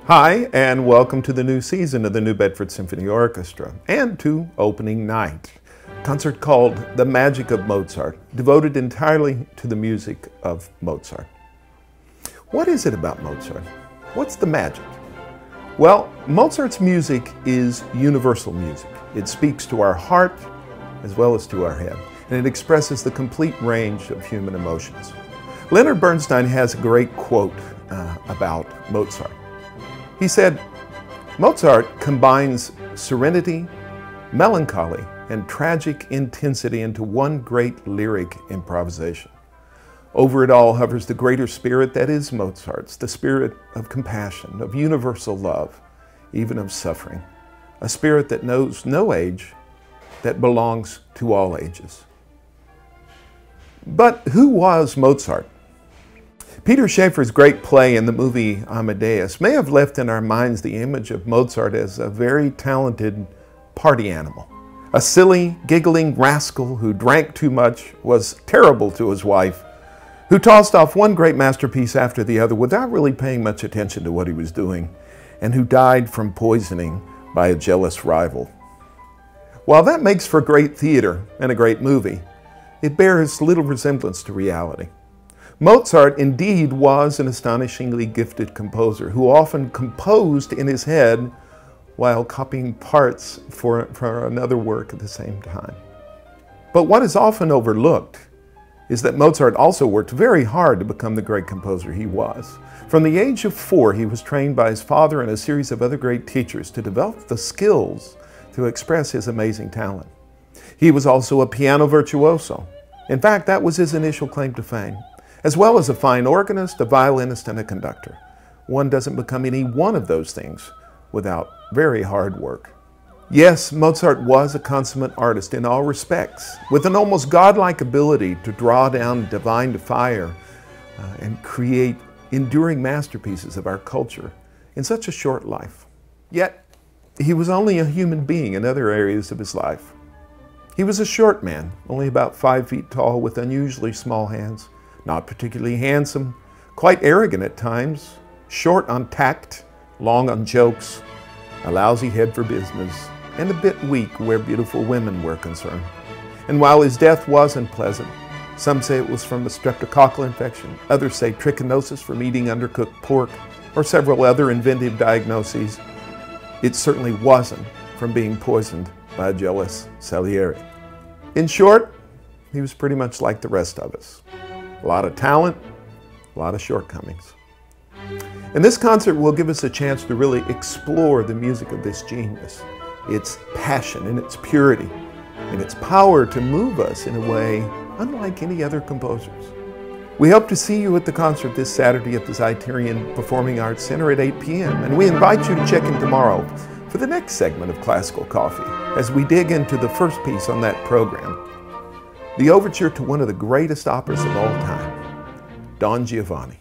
Hi, and welcome to the new season of the New Bedford Symphony Orchestra and to opening night, a concert called The Magic of Mozart, devoted entirely to the music of Mozart. What is it about Mozart? What's the magic? Well, Mozart's music is universal music. It speaks to our heart as well as to our head, and it expresses the complete range of human emotions. Leonard Bernstein has a great quote about Mozart. He said, "Mozart combines serenity, melancholy, and tragic intensity into one great lyric improvisation. Over it all hovers the greater spirit that is Mozart's, the spirit of compassion, of universal love, even of suffering, a spirit that knows no age, that belongs to all ages." But who was Mozart? Peter Shaffer's great play in the movie Amadeus may have left in our minds the image of Mozart as a very talented party animal. A silly, giggling rascal who drank too much, was terrible to his wife, who tossed off one great masterpiece after the other without really paying much attention to what he was doing, and who died from poisoning by a jealous rival. While that makes for great theater and a great movie, it bears little resemblance to reality. Mozart indeed was an astonishingly gifted composer who often composed in his head while copying parts for another work at the same time. But what is often overlooked is that Mozart also worked very hard to become the great composer he was. From the age of 4, he was trained by his father and a series of other great teachers to develop the skills to express his amazing talent. He was also a piano virtuoso. In fact, that was his initial claim to fame, as well as a fine organist, a violinist, and a conductor. One doesn't become any one of those things without very hard work. Yes, Mozart was a consummate artist in all respects, with an almost godlike ability to draw down divine fire and create enduring masterpieces of our culture in such a short life. Yet, he was only a human being in other areas of his life. He was a short man, only about 5 feet tall, with unusually small hands. Not particularly handsome, quite arrogant at times, short on tact, long on jokes, a lousy head for business, and a bit weak where beautiful women were concerned. And while his death wasn't pleasant, some say it was from a streptococcal infection, others say trichinosis from eating undercooked pork, or several other inventive diagnoses, it certainly wasn't from being poisoned by a jealous Salieri. In short, he was pretty much like the rest of us. A lot of talent, a lot of shortcomings. And this concert will give us a chance to really explore the music of this genius, its passion and its purity, and its power to move us in a way unlike any other composers. We hope to see you at the concert this Saturday at the Zeiterion Performing Arts Center at 8 p.m. And we invite you to check in tomorrow for the next segment of Classical Coffee as we dig into the first piece on that program, the overture to one of the greatest operas of all time, Don Giovanni.